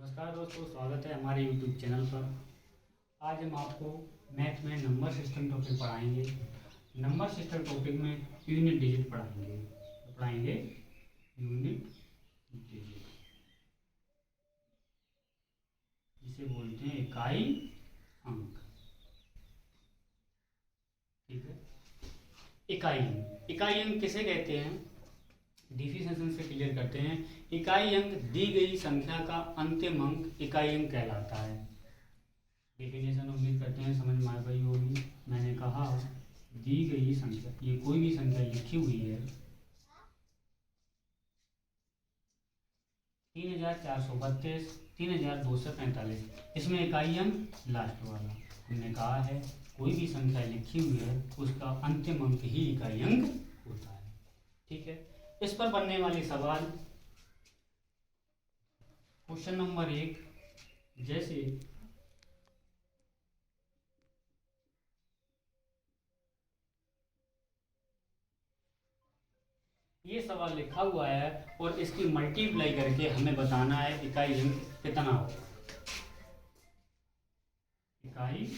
नमस्कार दोस्तों, स्वागत है हमारे YouTube चैनल पर। आज हम आपको मैथ में नंबर सिस्टम टॉपिक पढ़ाएंगे। नंबर सिस्टम टॉपिक में यूनिट डिजिट पढ़ाएंगे यूनिट डिजिट, जिसे बोलते हैं इकाई अंक। ठीक है, इकाई अंक किसे कहते हैं? डिफिनेशन से क्लियर करते हैं। इकाई अंक दी गई संख्या का अंतिम अंक इकाई अंक कहलाता है। डेफिनेशन उम्मीद करते हैं समझ में आ गई होगी। मैंने कहा दी गई संख्या, ये कोई भी संख्या लिखी हुई है 3432, 3245, इसमें इकाई अंक लास्ट वाला। हमने कहा है कोई भी संख्या लिखी हुई है उसका अंतिम अंक ही इकाई अंक होता है। ठीक है, इस पर बनने वाले सवाल, क्वेश्चन नंबर 1, जैसे ये सवाल लिखा हुआ है और इसकी मल्टीप्लाई करके हमें बताना है इकाई अंक कितना होगा। इकाई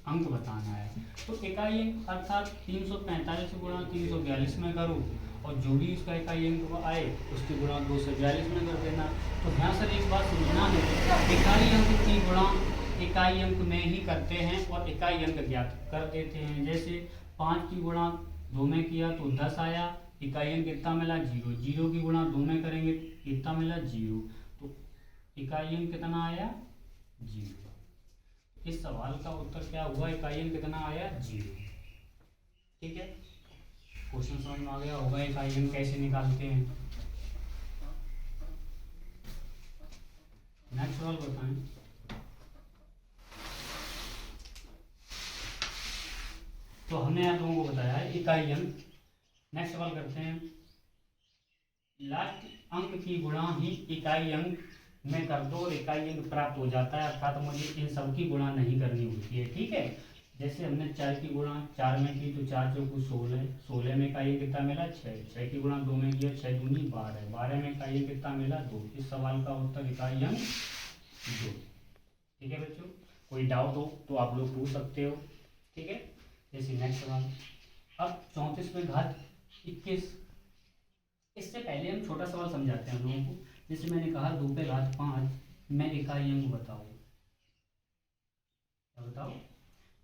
अंक बताना है तो इकाई अंक अर्थात 345 गुणा 342 में करो और जो भी इसका इकाई अंक आए उसकी गुणा 242 में कर देना। तो यहाँ से एक बात समझना है, इकाई अंक की गुणा इकाई अंक में ही करते हैं और इकाई अंक ज्ञात कर देते हैं। जैसे 5 की गुणा 2 में किया तो 10 आया, इकाई अंक कितना मिला 0। 0 की गुणा 2 में करेंगे कितना मिला 0, तो इकाई अंक कितना आया 0। इस सवाल का उत्तर क्या हुआ, इकाई अंक कितना आया 0। ठीक है, क्वेश्चन समझ में आ गया होगा इकाई अंक कैसे निकालते हैं। नेक्स्ट सवाल बताएं। तो हमने आप लोगों को बताया है इकाई अंक। नेक्स्ट सवाल करते हैं। लास्ट अंक की गुणा ही इकाई अंक में कर दो और इकाई अंक प्राप्त हो जाता है, अर्थात मुझे इन सब की गुणा नहीं करनी होती है। ठीक है, जैसे हमने 4 की गुणा 4 में की तो 4 चौको 16, 16 में इकाई अंक कितना मिला 6, 6 की गुणा 2 में किया 6 दूनी 12, 12 में इकाई अंक कितना मिला 2। इस सवाल का उत्तर इकाई अंक 2। ठीक है बच्चों, कोई डाउट हो तो आप लोग पूछ सकते हो। ठीक है, जैसे नेक्स्ट सवाल। अब 34 में घात 21, इससे पहले हम छोटा सवाल समझाते हैं हम लोगों को। जैसे मैंने कहा 2 पे घात 5 में इकाई अंक बताओ। क्या बताओ?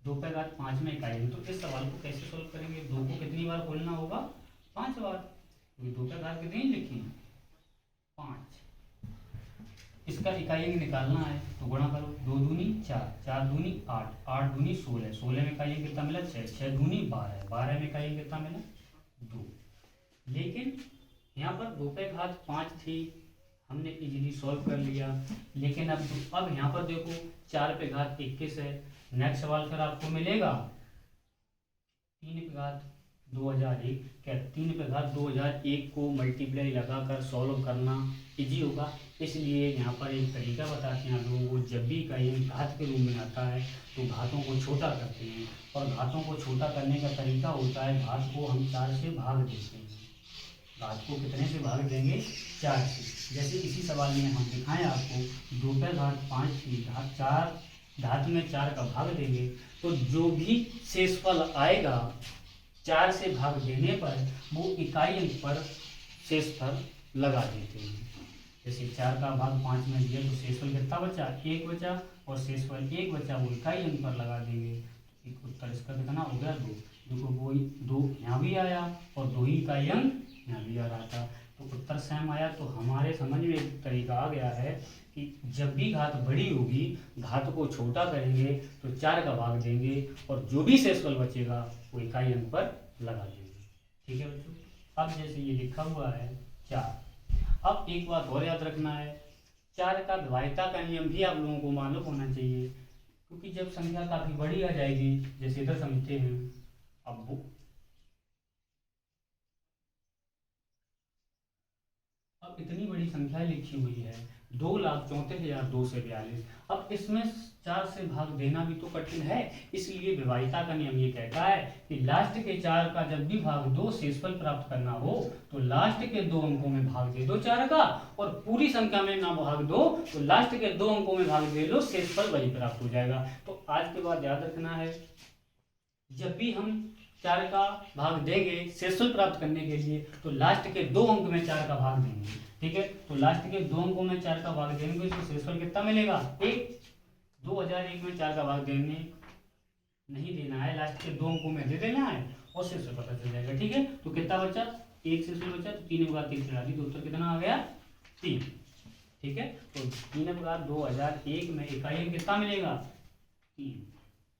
2 पे घात 5 में इकाई अंक। तो इस सवाल को कैसे सोल्व करेंगे? 2 को कितनी बार खोलना होगा? 5 बार। तो 2 पे घात कितनी लिखी 5, इसका इकाई अंक निकालना है तो गुणा करो। 2 दूनी 4, 4 दूनी 8, 8 दूनी 16, 16 में इकाई अंक कितना मिला 6, 6 दूनी 12, 12 में इकाई अंक कितना मिला 2। लेकिन यहाँ पर 2 पे घात 5 थी, हमने इजीली सॉल्व कर लिया। लेकिन अब यहाँ पर देखो 4 पे घात 21 है। नेक्स्ट सवाल फिर आपको मिलेगा 3 पे घात 2001। क्या 3 पे घात 2001 को मल्टीप्लाई लगाकर सॉल्व करना इजी होगा? इसलिए यहाँ पर एक तरीका बताते हैं आप लोगों को। जब भी इकाई अंक घात के रूप में आता है तो घातों को छोटा करते हैं, और घातों को छोटा करने का तरीका होता है घात को हम 4 से भाग देते हैं। घात को कितने से भाग देंगे? 4 से। जैसे इसी सवाल में हम दिखाएं आपको 2 पे घात 5 की घात 4, घात में 4 का भाग देंगे तो जो भी शेषफल आएगा 4 से भाग देने पर वो इकाई अंक पर शेषफल लगा देते हैं। जैसे 4 का भाग 5 में दिया तो शेषफल कितना बचा 1 बचा, और शेषफल 1 बचा वो इकाई अंक पर लगा देंगे। तो उत्तर इसका कितना हो गया 2। देखो वो 2 यहाँ भी आया और 2 ही इकाई अंक यहाँ भी आ रहा था, तो उत्तर सेम आया। तो हमारे समझ में एक तरीका आ गया है कि जब भी घात बड़ी होगी घात को छोटा करेंगे तो 4 का भाग देंगे और जो भी शेषफल बचेगा वो इकाई अंक पर लगा देंगे। ठीक है बच्चों, अब जैसे ये लिखा हुआ है 4। अब एक बात और याद रखना है, 4 का विभाज्यता का नियम भी आप लोगों को मालूम होना चाहिए, क्योंकि जब संख्या काफी बड़ी आ जाएगी, जैसे इधर समझते हैं। अब इतनी बड़ी संख्या लिखी हुई है, 2,34,242। अब इसमें 4 से भाग देना भी तो कठिन है, इसलिए विभाज्यता का नियम ये कहता है कि लास्ट के 4 का जब भी भाग दो शेषफल प्राप्त करना हो तो लास्ट के 2 अंकों में भाग दे दो 4 का, और पूरी संख्या में ना भाग दो तो लास्ट के 2 अंकों में भाग दे लो, शेषफल वही प्राप्त हो जाएगा। तो आज के बाद याद रखना है, जब भी हम 4 का भाग देंगे शेषफल प्राप्त करने के लिए तो लास्ट के 2 अंक में 4 का भाग देंगे। ठीक है, तो लास्ट के 2 अंकों में 4 का भाग देंगे तो शेषफल कितना मिलेगा 1। 2001 में 4 का भाग देने नहीं देना है, लास्ट के 2 अंकों में दे देना है और शेषफल पता चल जाएगा। ठीक है, तो कितना बचा 1 शेषफल बचा, तो 3/3 चढ़ा दी तो उत्तर कितना आ गया 3। ठीक है, तो 3/2001 में इकाई अंक कितना मिलेगा 3।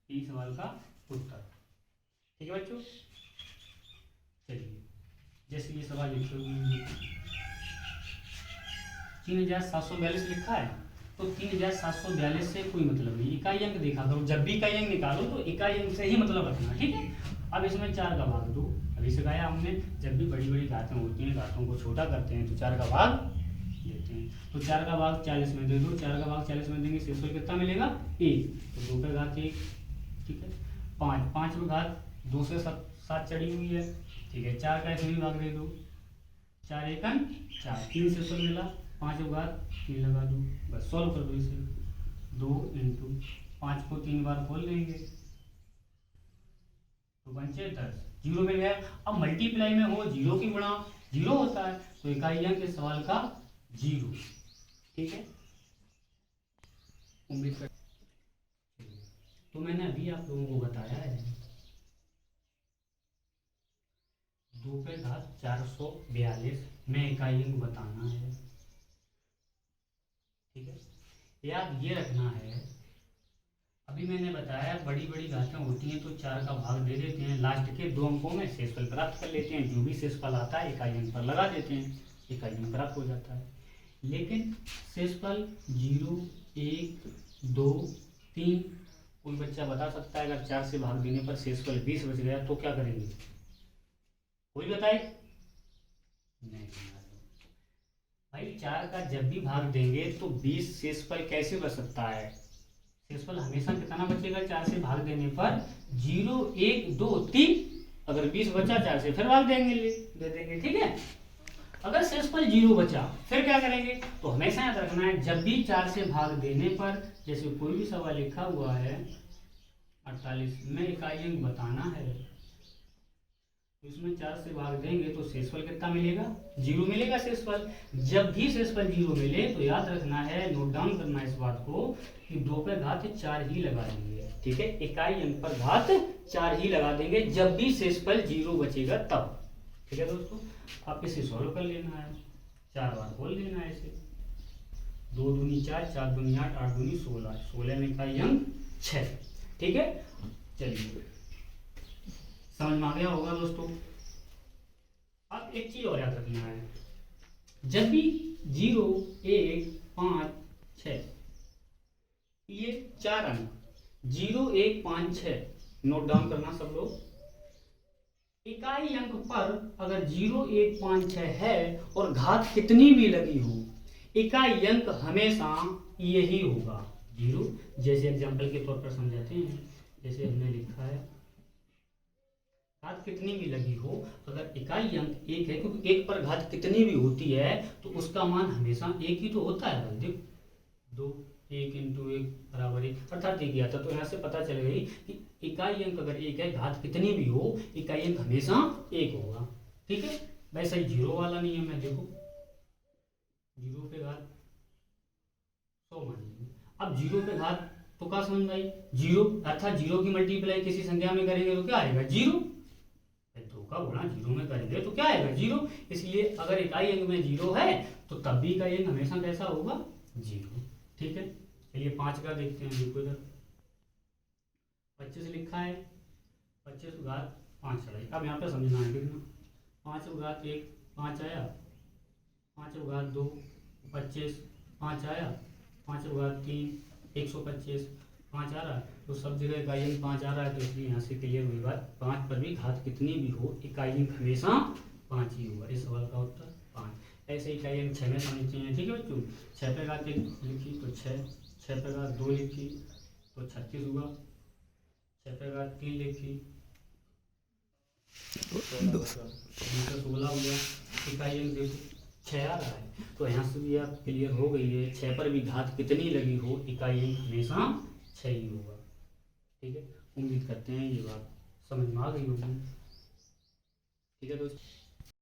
इस सवाल का उत्तर। ठीक है बच्चों, चलिए जैसे ये सवाल लिखे हुए 3742 लिखा है, तो 3742 से कोई मतलब नहीं, इकाई अंक देखा करो, जब भी इकाई अंक निकालो तो इकाई अंक से ही मतलब रखना। ठीक है, अब इसमें 4 का भाग दो, अभी सिखाया हमने, जब भी बड़ी बड़ी घातें होती हैं घातों को छोटा करते हैं तो 4 का भाग देते हैं। तो 4 का भाग 40 में दे दो, 4 का भाग 40 में देंगे, शेषफल कितना मिलेगा 1। तो 2 पे घात 1, ठीक है, 5 पे घात 2 से 7 चढ़ी हुई है। ठीक है, 4 का इसमें भाग दे दो, 4 एकम 4, 3 शेषफल मिला, 5 पे घात 3 लगा दो, बस सॉल्व कर दो इसे। 2 × 5 को 3 बार खोल लेंगे तो बचे 10, 0 मिल गया। अब मल्टीप्लाई में हो 0 की गुणा 0 होता है, तो इकाई अंक इस सवाल का 0। ठीक है, उम्मीद कर, तो मैंने अभी आप लोगों को बताया है 2 पे घात 442 में इकाई अंक बताना है। ठीक है, याद ये रखना है, अभी मैंने बताया बड़ी बड़ी घातें होती हैं तो 4 का भाग दे देते हैं, लास्ट के 2 अंकों में शेषफल प्राप्त कर लेते हैं, जो भी शेषफल आता है इकाई अंक पर लगा देते हैं, इकाई अंक प्राप्त हो जाता है। लेकिन शेषफल 0, 1, 2, 3, कोई बच्चा बता सकता है अगर 4 से भाग देने पर शेषफल 20 बच गया तो क्या करेंगे, कोई बताए? नहीं भाई, 4 का जब भी भाग देंगे तो 20 शेषफल कैसे बच सकता है, शेषफल हमेशा कितना बचेगा 4 से भाग देने पर 0, 1, 2, 3, अगर 20 बचा 4 से फिर भाग देंगे दे देंगे। ठीक है, अगर शेषफल 0 बचा फिर क्या करेंगे, तो हमेशा याद रखना है जब भी 4 से भाग देने पर, जैसे कोई भी सवाल लिखा हुआ है 48 में इकाई अंक बताना है, तो इसमें 4 से भाग देंगे तो शेषफल कितना मिलेगा 0 मिलेगा शेषफल। जब भी शेषफल 0 मिले तो याद रखना है, नोट डाउन करना है इस बात को कि 2 पे घात 4 ही लगा देंगे। ठीक है, इकाई अंक पर घात 4 ही लगा देंगे जब भी शेषफल 0 बचेगा तब। ठीक है दोस्तों, आप इसे सॉल्व कर लेना है, 4 बार खोल लेना है इसे, 2 दूनी 4, 4 दूनी 8, 8 दूनी 16, 16 में इकाई अंक 6। ठीक है, चलिए समझ में आ गया होगा दोस्तों। अब एक चीज और याद रखना है, जब भी 0, 1, 5, 6 ये 4 अंक 0, 1, 5, 6 नोट डाउन करना सब लोग। इकाई अंक पर अगर 0, 1, 5, 6 है और घात कितनी भी लगी हो, इकाई अंक हमेशा यही होगा 0। जैसे एग्जांपल के तौर पर समझाते हैं, जैसे हमने लिखा है घात कितनी भी लगी हो, अगर इकाई अंक 1 है, क्योंकि 1 पर घात कितनी भी होती है तो उसका मान हमेशा 1 ही तो होता है भाई। देखो 2, 1 × 1 बराबर 1, अर्थात 1 आता, तो यहाँ से पता चल गई कि इकाई अंक अगर 1 है, घात कितनी भी हो, इकाई अंक हमेशा 1 होगा। ठीक है, वैसे ही 0 वाला नियम है, देखो 0 पे घात 100 मान लीजिए, अब 0 पे घात तो क्या समझ भाई 0, अर्थात 0 की मल्टीप्लाई किसी संख्या में करेंगे तो क्या आएगा 0, 2 का गुणा 0 में करेंगे तो क्या आएगा 0। इसलिए अगर इकाई अंक में 0 है तो तब भी इकाई अंक हमेशा कैसा होगा 0। ठीक है, चलिए 5 का देखते हैं, देखो इधर 25 लिखा है, 25 घात 5 चढ़ाई, अब यहाँ पे समझना है कितना, 5 घात 1 5 आया, 5 घात 2 25, 5 आया, 5 घात 3 125, 5 आ रहा है, तो सब जगह इकाई अंक 5 आ रहा है, तो इसलिए यहाँ से क्लियर हुई बात, 5 पर भी घात कितनी भी हो इकाई अंक हमेशा 5 ही होगा। इस सवाल का उत्तर 5। ऐसे इकाई अंक 6 में समझनी चाहिए। ठीक है बच्चों, 6 पे घात 1 लिखी तो 6, 6 पे घात 2 लिखी तो 36 हुआ, 6 पे घात 3 लिखी तो 16 हुआ। इकाई अंक देखो 6 आ रहा है, तो यहाँ से भी आप क्लियर हो गई है, 6 पर भी घात कितनी लगी हो इकाई अंक हमेशा 6 ही होगा। ठीक है, उम्मीद करते हैं ये बात समझ में आ गई होगी। ठीक है दोस्तों।